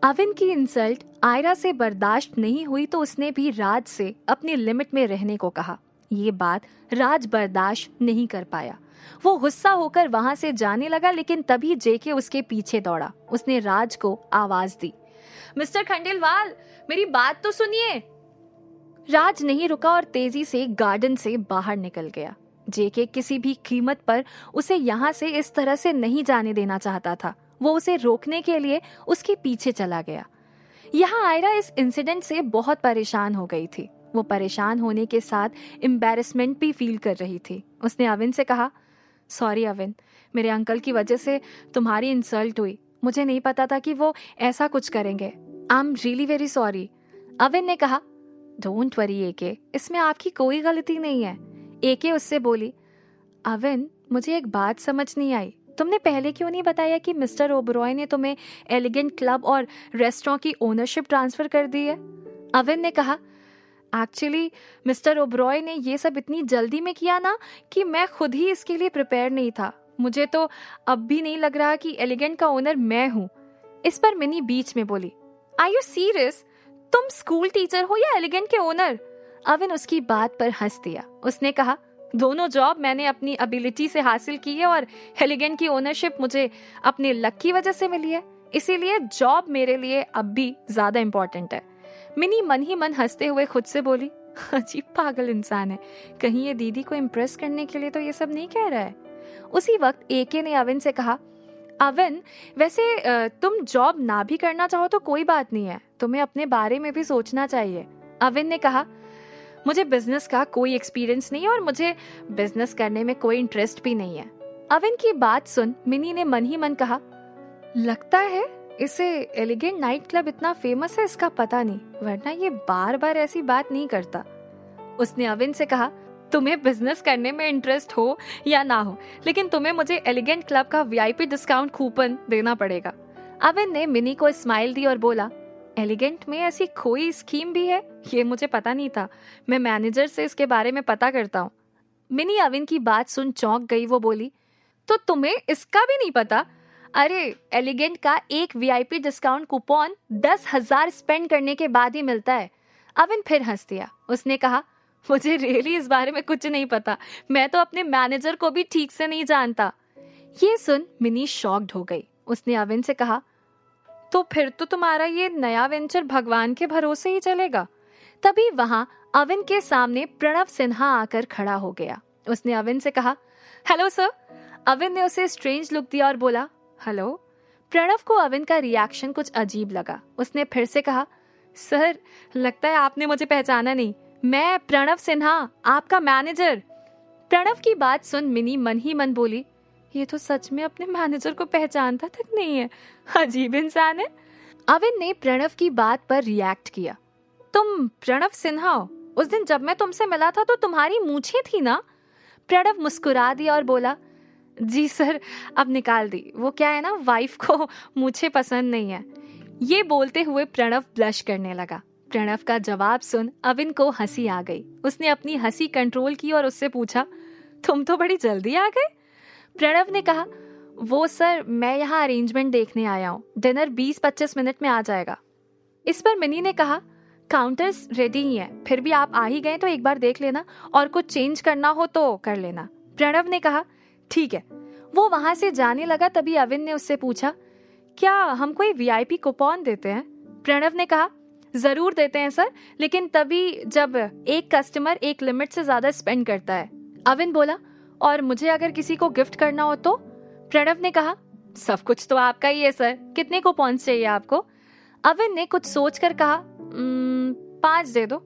अविन की इंसल्ट आयरा से बर्दाश्त नहीं हुई तो उसने भी राज से अपनी लिमिट में रहने को कहा। ये बात राज बर्दाश्त नहीं कर पाया। वो गुस्सा होकर वहां से जाने लगा, लेकिन तभी जेके उसके पीछे दौड़ा। उसने राज को आवाज दी, मिस्टर खंडेलवाल, मेरी बात तो सुनिए। राज नहीं रुका और तेजी से गार्डन से बाहर निकल गया। जेके किसी भी कीमत पर उसे यहाँ से इस तरह से नहीं जाने देना चाहता था। वो उसे रोकने के लिए उसके पीछे चला गया। यहाँ आयरा इस इंसिडेंट से बहुत परेशान हो गई थी। वो परेशान होने के साथ एम्बैरेसमेंट भी फील कर रही थी। उसने अविन से कहा, सॉरी अविन, मेरे अंकल की वजह से तुम्हारी इंसल्ट हुई। मुझे नहीं पता था कि वो ऐसा कुछ करेंगे। I am really very sorry. Avin ने कहा, डोंट वरी एके, इसमें आपकी कोई गलती नहीं है। एके उससे बोली, अविन, मुझे एक बात समझ नहीं आई। तुमने पहले क्यों नहीं बताया कि मिस्टर ओबरॉय ने तुम्हें एलिगेंट क्लब और रेस्टोरेंट की ओनरशिप ट्रांसफर कर दी है? अविन ने कहा, एक्चुअली मिस्टर ओबरॉय ने ये सब इतनी जल्दी में किया ना कि मैं खुद ही इसके लिए प्रिपेयर नहीं था। मुझे तो अब भी नहीं लग रहा कि एलिगेंट का ओनर मैं हूँ। इस पर मिनी बीच में बोली, आर यू सीरियस? तुम स्कूल टीचर हो या एलिगेंट के ओनर? अविन उसकी बात पर हंस दिया। उसने कहा, दोनों जॉब मैंने अपनी एबिलिटी से हासिल की है और एलिगेंट की ओनरशिप मुझे अपने लक की वजह से मिली है। इसीलिए जॉब मेरे लिए अब भी ज्यादा इंपॉर्टेंट है। मिनी मन ही मन हंसते हुए खुद से बोली, अजीब पागल इंसान है, कहीं ये दीदी को इम्प्रेस करने के लिए तो ये सब नहीं कह रहा है। उसी वक्त एके ने अविन से कहा, अविन, वैसे तुम जॉब ना भी करना चाहो तो कोई बात नहीं है, तुम्हें अपने बारे में भी सोचना चाहिए। अविन ने कहा, मुझे बिजनेस का कोई एक्सपीरियंस नहीं है और मुझे बिजनेस करने में कोई इंटरेस्ट भी नहीं है। अविन की बात सुन मिनी ने मन ही मन कहा, लगता है इसे एलिगेंट नाइट क्लब इतना फेमस है इसका पता नहीं, वरना ये बार बार ऐसी बात नहीं करता। उसने अविन से कहा, तुम्हें बिजनेस करने में इंटरेस्ट हो या ना हो, लेकिन तुम्हें मुझे एलिगेंट क्लब का वीआईपी डिस्काउंट कूपन देना पड़ेगा। अविन ने मिनी को स्माइल दी और बोला, एलिगेंट में ऐसी कोई स्कीम भी है? ये मुझे पता नहीं था, मैं मैनेजर से इसके बारे में पता करता हूँ। मिनी अविन की बात सुन चौंक गई। वो बोली, तो तुम्हें इसका भी नहीं पता? अरे, एलिगेंट का एक वीआईपी डिस्काउंट कूपन 10,000 स्पेंड करने के बाद ही मिलता है। अविन फिर हंस दिया। उसने कहा, मुझे रियली इस बारे में कुछ नहीं पता, मैं तो अपने मैनेजर को भी ठीक से नहीं जानता। ये सुन मिनी शॉक्ड हो गई। उसने अविन से कहा, तो फिर तो तुम्हारा ये नया वेंचर भगवान के भरोसे ही चलेगा। तभी वहां अविन के सामने प्रणव सिन्हा आकर खड़ा हो गया। उसने अविन से कहा, हेलो सर। अविन ने उसे स्ट्रेंज लुक दिया और बोला, हेलो। प्रणव को अविन का रिएक्शन कुछ अजीब लगा। उसने फिर से कहा, सर, लगता है आपने मुझे पहचाना नहीं, मैं प्रणव सिन्हा, आपका मैनेजर। प्रणव की बात सुन मिनी मन ही मन बोली, ये तो सच में अपने मैनेजर को पहचानता तक नहीं है, अजीब इंसान है। अविन ने प्रणव की बात पर रिएक्ट किया, तुम प्रणव सिन्हा हो? उस दिन जब मैं तुमसे मिला था तो तुम्हारी मूछें थी ना? प्रणव मुस्कुरा दिया और बोला, जी सर, अब निकाल दी। वो क्या है ना, वाइफ को मूछें पसंद नहीं है। ये बोलते हुए प्रणव ब्लश करने लगा। प्रणव का जवाब सुन अविन को हंसी आ गई। उसने अपनी हंसी कंट्रोल की और उससे पूछा, तुम तो बड़ी जल्दी आ गए। प्रणव ने कहा, वो सर, मैं यहाँ अरेंजमेंट देखने आया हूँ, डिनर 20-25 मिनट में आ जाएगा। इस पर मिनी ने कहा, काउंटर्स रेडी ही हैं, फिर भी आप आ ही गए तो एक बार देख लेना और कुछ चेंज करना हो तो कर लेना। प्रणव ने कहा, ठीक है। वो वहां से जाने लगा। तभी अविन ने उससे पूछा, क्या हम कोई वीआईपी कूपन देते हैं? प्रणव ने कहा, जरूर देते हैं सर, लेकिन तभी जब एक कस्टमर एक लिमिट से ज्यादा स्पेंड करता है। अविन बोला, और मुझे अगर किसी को गिफ्ट करना हो तो? प्रणव ने कहा, सब कुछ तो आपका ही है सर, कितने कूपन चाहिए आपको? अविन ने कुछ सोचकर कहा, 5 दे दो।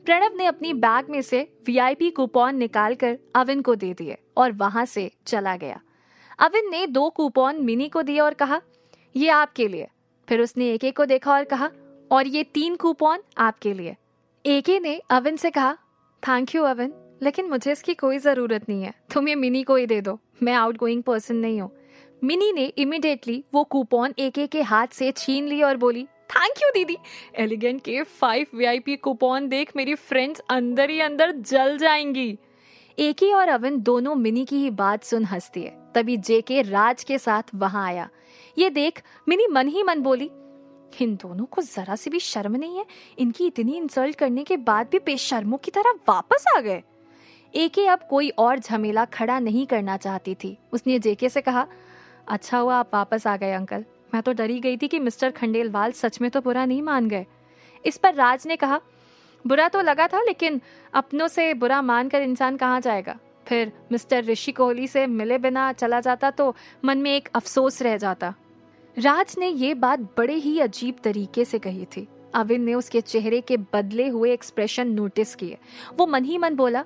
प्रणव ने अपनी बैग में से वीआईपी कूपन निकालकर अविन को दे दिए और वहां से चला गया। अविन ने 2 कूपन मिनी को दिए और कहा, ये आपके लिए। फिर उसने एके को देखा और कहा, और ये 3 कूपन आपके लिए। एके ने अविन से कहा, थैंक यू अविन, लेकिन मुझे इसकी कोई जरूरत नहीं है, तुम ये मिनी को ही दे दो, मैं आउटगोइंग पर्सन नहीं हूँ। मिनी ने इमीडिएटली वो कूपन एके के हाथ से छीन ली और बोली, थैंक यू दीदी, एलिगेंट के 5 वीआईपी कूपन देख मेरी फ्रेंड्स अंदर ही अंदर जल जाएंगी। एके और अविन दोनों मिनी की ही बात सुन हंसती है। तभी जेके राज के साथ वहां आया। ये देख मिनी मन ही मन बोली, इन दोनों को जरा सी भी शर्म नहीं है, इनकी इतनी इंसल्ट करने के बाद भी बेशर्मों की तरह वापस आ गए। एके अब कोई और झमेला खड़ा नहीं करना चाहती थी। उसने जेके से कहा, अच्छा हुआ आप वापस आ गए अंकल, मैं तो डरी गई थी कि मिस्टर खंडेलवाल सच में तो बुरा नहीं मान गए। इस पर राज ने कहा, बुरा तो लगा था, लेकिन अपनों से बुरा मानकर इंसान कहाँ जाएगा। फिर मिस्टर ऋषि कोहली से मिले बिना चला जाता तो मन में एक अफसोस रह जाता। राज ने ये बात बड़े ही अजीब तरीके से कही थी। अविन ने उसके चेहरे के बदले हुए एक्सप्रेशन नोटिस किए। वो मन ही मन बोला,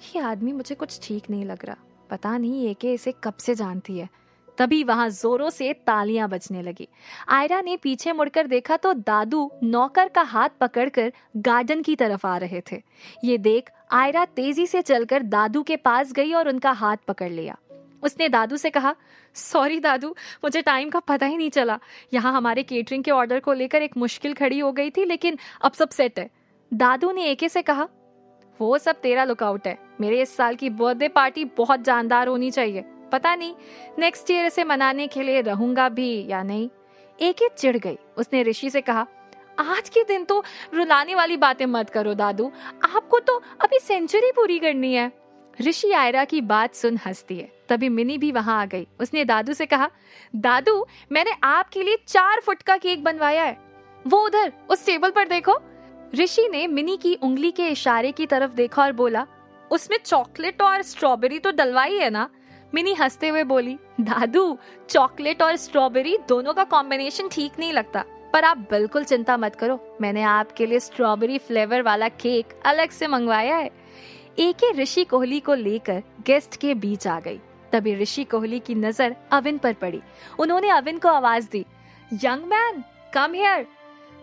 ये आदमी मुझे कुछ ठीक नहीं लग रहा, पता नहीं एके इसे कब से जानती है। तभी वहां जोरों से तालियां बजने लगी। आयरा ने पीछे मुड़कर देखा तो दादू नौकर का हाथ पकड़कर गार्डन की तरफ आ रहे थे। ये देख आयरा तेजी से चलकर दादू के पास गई और उनका हाथ पकड़ लिया। उसने दादू से कहा, सॉरी दादू, मुझे टाइम का पता ही नहीं चला। यहाँ हमारे केटरिंग के ऑर्डर को लेकर एक मुश्किल खड़ी हो गई थी, लेकिन अब सब सेट है। दादू ने एके से कहा, वो सब तेरा लुकआउट है, मेरे इस साल की बर्थडे पार्टी बहुत जानदार होनी चाहिए। पता नहीं नेक्स्ट ईयर इसे मनाने के लिए रहूंगा भी या नहीं। एके चिढ़ गई। उसने ऋषि से कहा, आज के दिन तो रुलाने वाली बातें मत करो दादू, आपको तो अभी सेंचुरी पूरी करनी है। ऋषि आयरा की बात सुन हंसती है। तभी मिनी भी वहां आ गई। उसने दादू से कहा, दादू मैंने आपके लिए 4 फुट का केक बनवाया है, वो उधर उस टेबल पर देखो। ऋषि ने मिनी की उंगली के इशारे की तरफ देखा और बोला, उसमें चॉकलेट और स्ट्रॉबेरी तो डलवाई है ना। मिनी हंसते हुए बोली, दादू चॉकलेट और स्ट्रॉबेरी दोनों का कॉम्बिनेशन ठीक नहीं लगता, पर आप बिल्कुल चिंता मत करो, मैंने आपके लिए स्ट्रॉबेरी फ्लेवर वाला केक अलग से मंगवाया है। एके ऋषि कोहली को लेकर गेस्ट के बीच आ गई। तभी ऋषि कोहली की नजर अविन पर पड़ी। उन्होंने अविन को आवाज दी, यंग मैन कम हियर।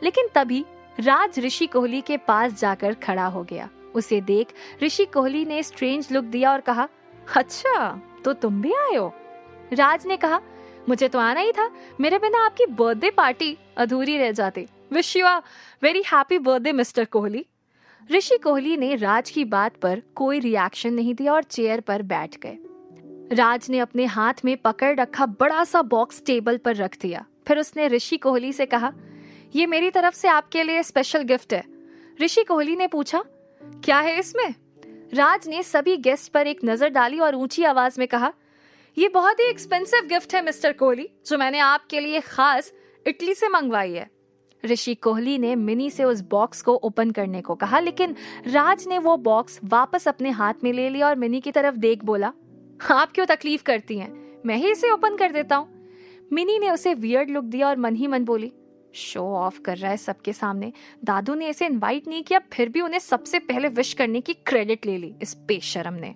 लेकिन तभी राज ऋषि कोहली के पास जाकर खड़ा हो गया। उसे देख ऋषि कोहली ने स्ट्रेंज लुक दिया और कहा, अच्छा तो तुम भी आए हो। राज ने कहा, मुझे तो आना ही था, मेरे बिना आपकी बर्थडे पार्टी अधूरी रह जाती। Wish you a very happy birthday mister Kohli. Rishi Kohli ने राज की बात पर कोई रिएक्शन नहीं दिया और चेयर पर बैठ गए। राज ने अपने हाथ में पकड़ रखा बड़ा सा बॉक्स टेबल पर रख दिया। फिर उसने ऋषि कोहली से कहा, ये मेरी तरफ से आपके लिए स्पेशल गिफ्ट है। ऋषि कोहली ने पूछा, क्या है इसमें? राज ने सभी गेस्ट पर एक नजर डाली और ऊंची आवाज में कहा, ये बहुत ही एक्सपेंसिव गिफ्ट है मिस्टर कोहली, जो मैंने आपके लिए खास इटली से मंगवाई है। ऋषि कोहली ने मिनी से उस बॉक्स को ओपन करने को कहा, लेकिन राज ने वो बॉक्स वापस अपने हाथ में ले लिया और मिनी की तरफ देख बोला, आप क्यों तकलीफ करती हैं, मैं ही इसे ओपन कर देता हूँ। मिनी ने उसे वियर्ड लुक दिया और मन ही मन बोली, शो ऑफ कर रहा है सबके सामने। दादू ने इसे इनवाइट नहीं किया, फिर भी उन्हें सबसे पहले विश करने की क्रेडिट ले ली इस बेशरम ने।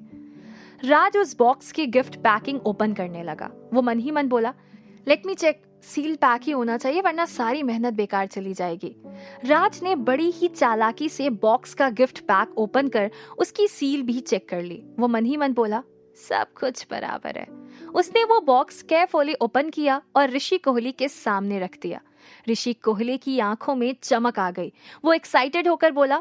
राज उस बॉक्स की गिफ्ट पैकिंग ओपन करने लगा। वो मन ही मन बोला, let me check, seal pack ही होना चाहिए वरना सारी मेहनत बेकार चली जाएगी। राज ने बड़ी ही चालाकी से बॉक्स का गिफ्ट पैक ओपन कर उसकी सील भी चेक कर ली। वो मन ही मन बोला, सब कुछ बराबर है। उसने वो बॉक्स केयरफुली ओपन किया और ऋषि कोहली के सामने रख दिया। ऋषि कोहली की आंखों में चमक आ गई। वो एक्साइटेड होकर बोला,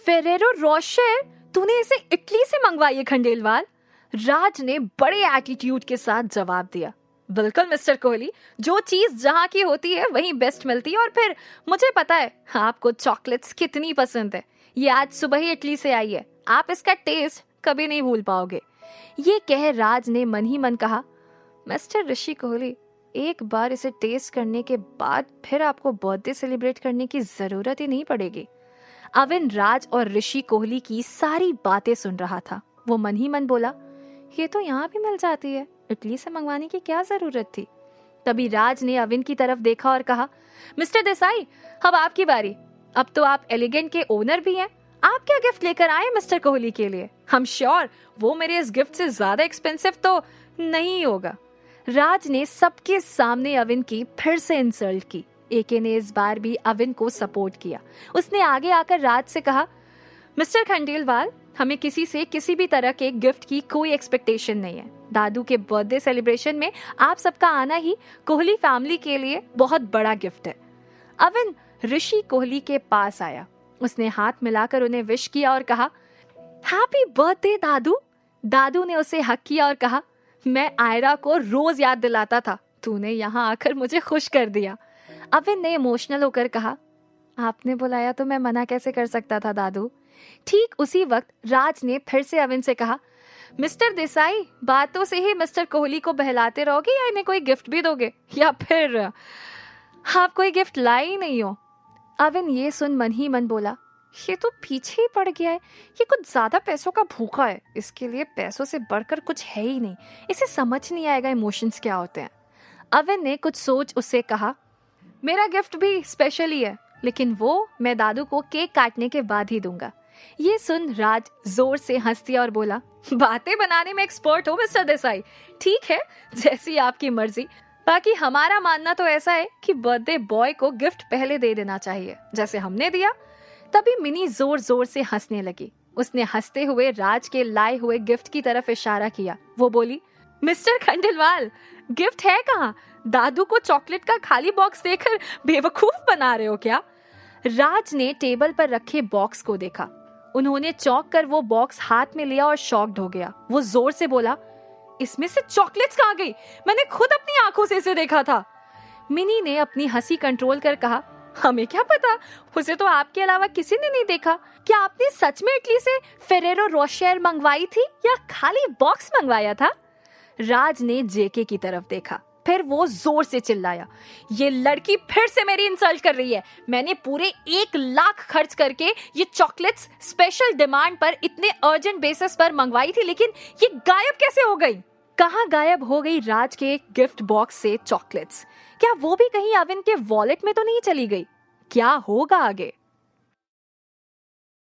फेरेरो रोशर, तूने इसे इटली से मंगवाई है खंडेलवाल? राज ने बड़े एटीट्यूड के साथ जवाब दिया, बिल्कुल मिस्टर कोहली, जो चीज जहाँ की होती है वहीं बेस्ट मिलती है, और फिर मुझे पता है आपको चॉकलेट्स कितनी पसंद है। ये आज सुबह ही इटली से आई है, आप इसका टेस्ट कभी नहीं भूल पाओगे। ये कह राज ने मन ही मन कहा, मिस्टर ऋषि कोहली, एक बार इसे टेस्ट करने के बाद फिर आपको बर्थडे सेलिब्रेट करने की जरूरत ही नहीं पड़ेगी। अविन राज और ऋषि कोहली की सारी बातें सुन रहा था। वो मन ही मन बोला, ये तो यहाँ भी मिल जाती है, इटली से मंगवाने की क्या जरूरत थी। तभी राज ने अविन की तरफ देखा और कहा, मिस्टर देसाई, अब आपकी बारी। अब तो आप एलिगेंट के ओनर भी हैं, आप क्या गिफ्ट लेकर आए मिस्टर कोहली के लिए? हम श्योर वो मेरे इस गिफ्ट से ज्यादा एक्सपेंसिव तो नहीं होगा। राज ने सबके सामने अविन की फिर से इंसल्ट की। एके ने इस बार भी अविन को सपोर्ट किया। उसने आगे आकर राज से कहा, मिस्टर खंडेलवाल, हमें किसी से किसी भी तरह के गिफ्ट की कोई एक्सपेक्टेशन नहीं है। दादू के बर्थडे सेलिब्रेशन में आप सबका आना ही कोहली फैमिली के लिए बहुत बड़ा गिफ्ट है। अविन ऋषि कोहली के पास आया। उसने हाथ मिलाकर उन्हें विश किया और कहा, हैप्पी बर्थडे दादू। दादू ने उसे हक किया और कहा, मैं आयरा को रोज याद दिलाता था, तूने यहाँ आकर मुझे खुश कर दिया। अविन ने इमोशनल होकर कहा, आपने बुलाया तो मैं मना कैसे कर सकता था दादू। ठीक उसी वक्त राज ने फिर से अविन से कहा, मिस्टर देसाई, बातों से ही मिस्टर कोहली को बहलाते रहोगे या इन्हें कोई गिफ्ट भी दोगे, या फिर आप कोई गिफ्ट लाए ही नहीं हो। अविन ये सुन मन ही मन बोला, ये तो पीछे ही पड़ गया है, ये कुछ ज्यादा पैसों का भूखा है, इसके लिए पैसों से बढ़कर कुछ है ही नहीं, इसे समझ नहीं आएगा इमोशंस क्या होते हैं। अविन ने कुछ सोच उससे कहा, मेरा गिफ्ट भी स्पेशल ही है, लेकिन वो मैं दादू को केक काटने के बाद ही दूंगा। ये सुन राज जोर से हंस दिया और बोला, बातें बनाने में एक्सपर्ट हो मिस्टर देसाई, ठीक है जैसी आपकी मर्जी। बाकी हमारा मानना तो ऐसा है कि बर्थडे बॉय को गिफ्ट पहले दे देना चाहिए, जैसे हमने दिया। तभी मिनी जोर जोर से हंसने लगी। उसने हंसते हुए राज के लाए हुए गिफ्ट की तरफ इशारा किया। वो बोली, मिस्टर खंडेलवाल, गिफ्ट है कहाँ? दादू को चॉकलेट का खाली बॉक्स देकर बेवकूफ बना रहे हो क्या? राज ने टेबल पर रखे बॉक्स को देखा। उन्होंने चौंक कर वो बॉक्स हाथ में लिया और शॉक्ड हो गया। वो जोर से बोला, इसमें से चॉकलेट्स कहाँ गई? मैंने खुद अपनी आंखों से इसे देखा था। मिनी ने अपनी हंसी कंट्रोल कर कहा, हमें क्या पता, उसे तो आपके अलावा किसी ने नहीं देखा। क्या आपने सच में इटली से फेरेरो रोशेर मंगवाई थी या खाली बॉक्स मंगवाया था? राज ने जेके की तरफ देखा, फिर वो जोर से चिल्लाया, ये लड़की फिर से मेरी इंसल्ट कर रही है। मैंने पूरे 1 लाख खर्च करके ये चॉकलेट्स स्पेशल डिमांड पर इतने अर्जेंट बेसिस पर मंगवाई थी, लेकिन ये गायब कैसे हो गई? कहाँ गायब हो गई राज के गिफ्ट बॉक्स से चॉकलेट्स? क्या वो भी कहीं अविन के वॉलेट में तो नहीं चली गई? क्या होगा आगे?